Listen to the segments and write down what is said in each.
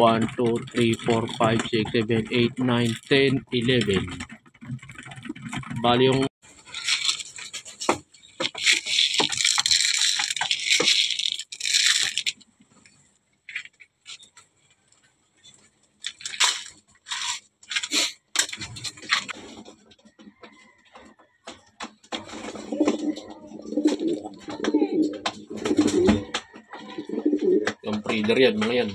1, 2, 3, 4, 5, 6, 7, 8, 9, 10, 11. Bali yung breeder yan, mga yan.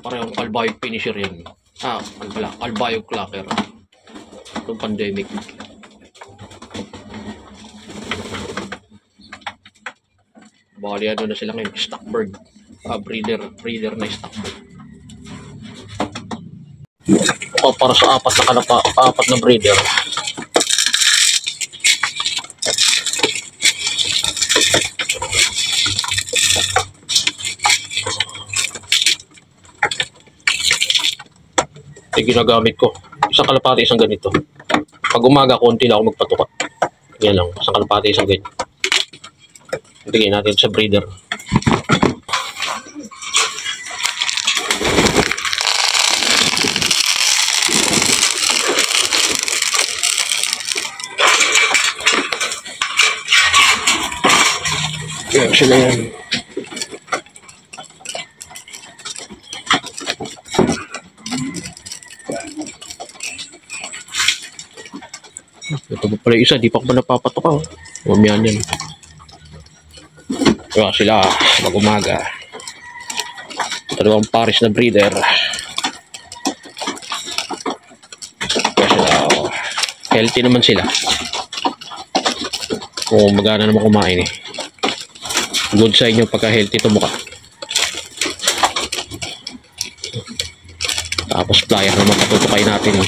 Parehong Calbayo finisher yan. Ano pala? Calbayo clacker. Itong pandemic. Bali ano na sila ngayon, stockbird. Breeder na stockbird. Para sa apat na breeder. Ito ginagamit ko. Isang kalapati, isang ganito. Pag umaga, konti lang ako magpatuka. Yan lang. Isang kalapati, isang ganito. Tignan natin sa breeder. Yan sila yan. Ito pa pala isa, di pa ako napapatok ako. Mamiyan yan. Kaya sila mag-umaga. Dalawang pares na breeder. Kaya sila, healthy naman sila. Kung magana naman kumain eh. Good sa inyo pagka healthy ito mukha. Tapos flyer naman patutukay natin.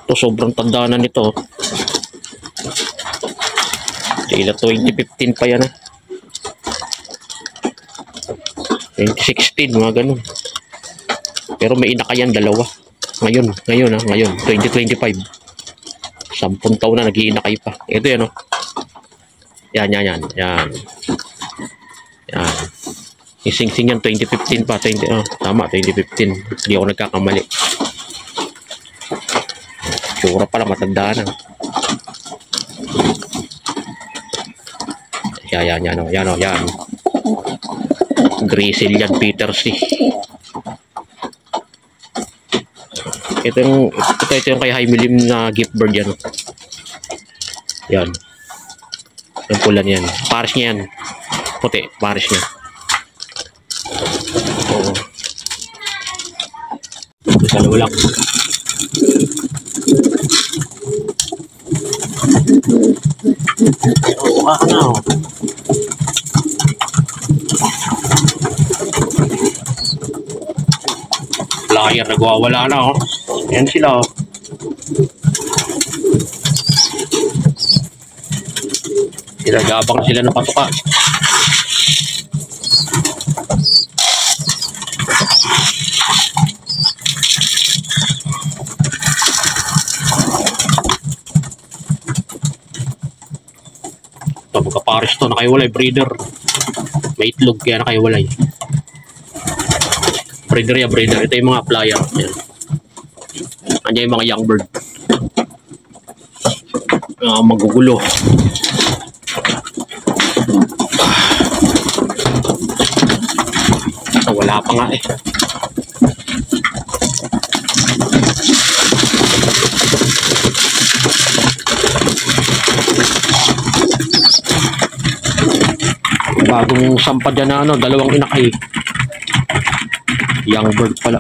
Ito sobrang tanda na nito. Tila 2015 pa yan 2016 mga ganun. Pero may inaka yan dalawa. Ngayon 2025. 10 taon na nag-iinakay pa. Ito yan Yan. Ising-sing yan 2015 pa. Tama 2015. Hindi ako nagkakamali. Sura pala matanda na. Yan. Grizzle yan, Peters Ito yung kay Himilim na gift bird yan. Yan. Yung pulan yan. Pares niya yan. Puti, pares niya. Oo. Dalawa lang. Flyer nagwawala na Yan sila Gabang sila ng patuka. Ito magkapares to, nakaiwalay breeder. May itlog kaya nakaiwalay. Breeder. Ito yung mga flyer. Yan. Andiyan yung mga young bird. Magugulo. Wala pa nga Bagong sampad yan na dalawang inakay. Young bird pala.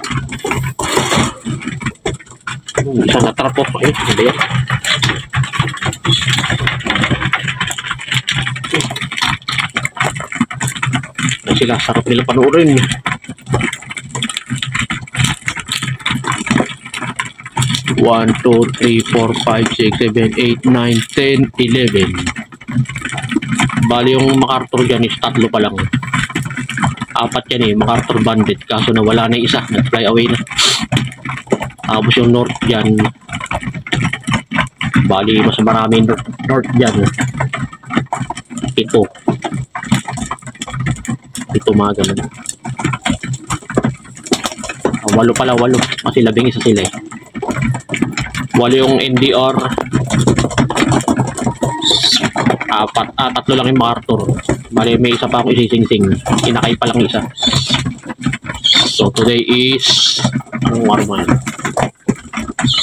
Isa na trapo. Hindi yan. Sila, sarap nila panoorin. 1, 2, 3, 4, 5, 6, 7, 8, 9, 10, 11. Bali yung MacArthur dyan is 3 pa lang. 4 yan MacArthur Bandit, kaso nawala na yung isa, nag-fly away na. Tapos yung North dyan, bali mas maraming North dyan. 7 mga ganun. 8 pala, 8 kasi 11 isa sila 8 yung NDR, 3 lang yung MacArthur. Bali may isa pa ako isisingsing, kinakay pa lang isa. So today is anong araw man?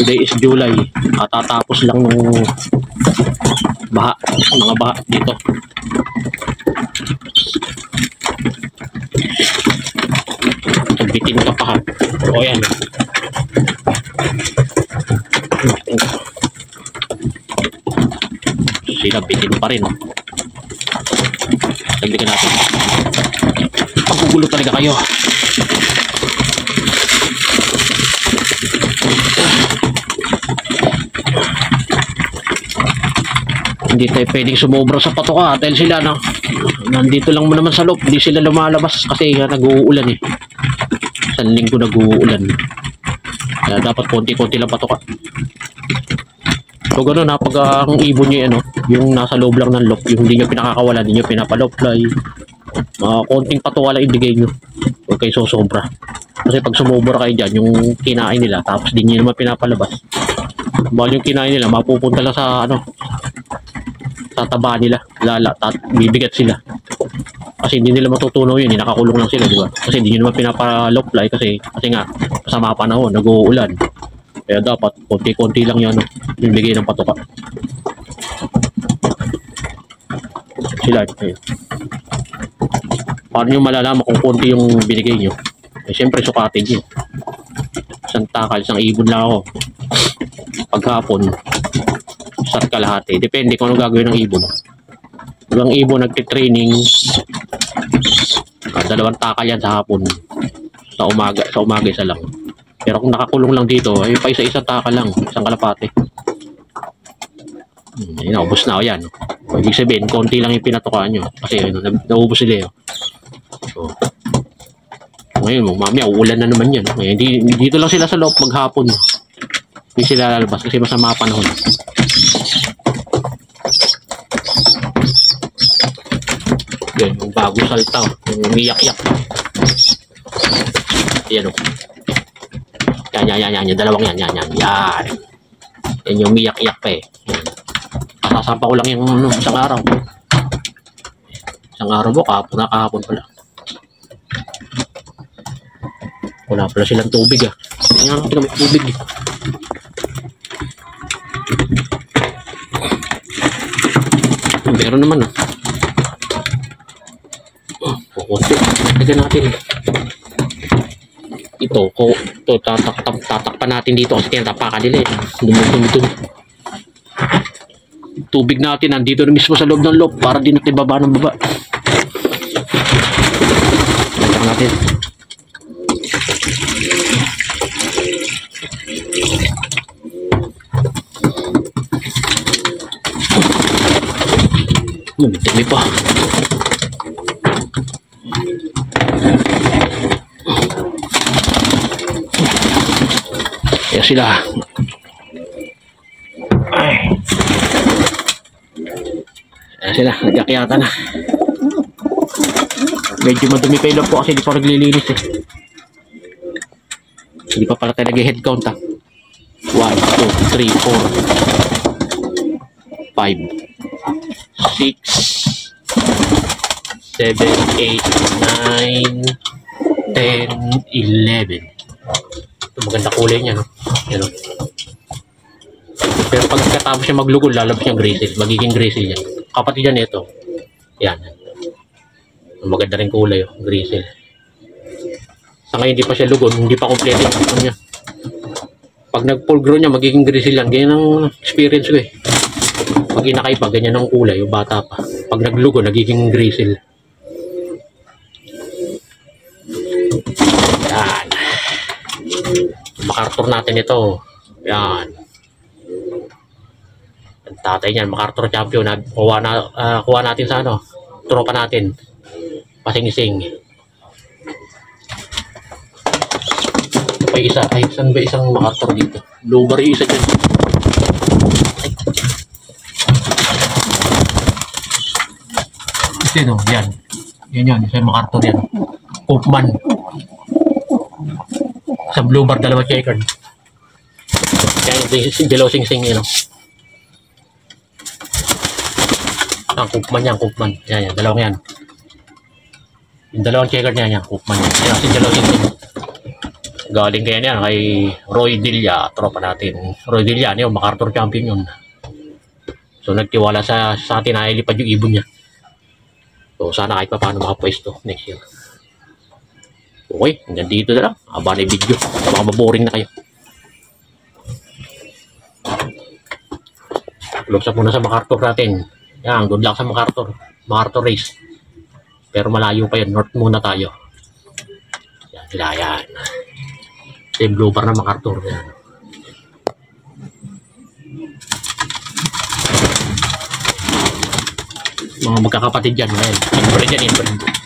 Today is July. Tatapos lang ng baha, mga baha dito. Bitin ka pa ha. O yan. Sila bitin pa rin. Sabihin natin. Paggugulo talaga kayo. Hindi tayo pwedeng sumobra sa patoka dahil sila nandito lang mo naman sa loob, hindi sila lumalabas kasi nag-uulan isang linggo nag-uulan, kaya dapat konti-konti lang patoka. So gano'n pag ang ibon nyo yung nasa loob lang ng loop, yung hindi nyo pinakakawalan, hindi nyo pinapaloplay, konting patoka lang ibigay nyo, huwag kayo sosobra kasi pag sumobra kayo dyan yung kinain nila tapos di nyo naman pinapalabas, bawal yung kinain nila mapupunta lang sa sa taba nila, bibigat sila kasi hindi nila matutunaw yun, nakakulong lang sila, diba? Kasi hindi nyo naman pinapaloplay kasi nga masama panahon, nag-uulan, kaya dapat konti-konti lang yan yung bigay ng patoka. Sila paano nyo malalaman kung konti yung binigay nyo? Siyempre sukatin nyo, isang takal, isang ibon lang ako paghapon sat kalahati, depende kung ano gagawin ng ibon. Ibang ibon nagtitraining 2 takal yan sa hapon, sa umaga isa lang, pero kung nakakulong lang dito ay pa isa takal lang, isang kalapate. Naubos na yan. Ibig sabihin konti lang yung pinatukaan nyo kasi naubos sila so, ngayon mamaya uulan na naman yan. Dito lang sila sa loob maghapon, hindi sila lalabas kasi masama panahon. Yan yung bago salta, yung umiyak-yak. Yan yan, yung dalawang yan. Yan yung umiyak-yak pa Kasasampa ko lang yung isang araw. Isang araw mo, kahapon pala. Wala pala silang tubig Yan ang may tubig Meron naman kukunti. Lagyan natin ito tatakpan natin dito kasi tinatapakan nila dumutong tubig natin nandito na mismo sa loob ng loop para di natin baba ng baba. Lagyan natin dami pa. Kaya sila nagkakyata na. Medyo madumi pa yung po kasi di pa naglilinis hindi pa pala tayo nag-head count 1, 2, 3, 4, 5, 6, 7, 8, 9, 10, 11. Ito maganda kulay niya pero pagkatapos siya maglugol lalabas niya grizzle, magiging grizzle yan. Kapatid yan ito yan, maganda rin kulay grizzle. Sa ngayon hindi pa siya lugon, hindi pa kompleto yung niya. Pag nag full grown niya magiging grizzle yan. Ganyan ang experience ko pag inakay pa ganyan ang kulay yung bata pa, pag naglugo nagiging grizzle. Yan MacArthur natin ito Yan. Ang tatay niyan, MacArthur champion. Kuha natin sa ano, tropa natin. Pasing-sing. May isa. Ay, saan ba isang MacArthur dito? Lower yung isa dyan. Ito no, yan. Yan. Isa yung MacArthur yan. Koopman. Sa blue bar, dalawa checkered. Yan, below sing-sing yun. Ang Koopman yan, Koopman. Yan, dalawang yan. Yung dalawang checkered niya, yan, Koopman. Yan, si below sing-sing. Galing kaya niya kay Roy Dilla, tropa natin. Roy Dilla, yun, MacArthur champion yun. So, nagtiwala sa atin na ilipad yung ibon niya. So, sana kahit pa paano makapwesto next year. Okay, hanggang dito na lang. Aba na yung video. Baka maboring na kayo. Close up muna sa MacArthur natin. Yan, good luck sa MacArthur. MacArthur race. Pero malayo pa yun. North muna tayo. Yan, sila yan. Same blue bar na MacArthur. Yan. Mga magkakapatid yan. Ayan. Inbred yan, inbred.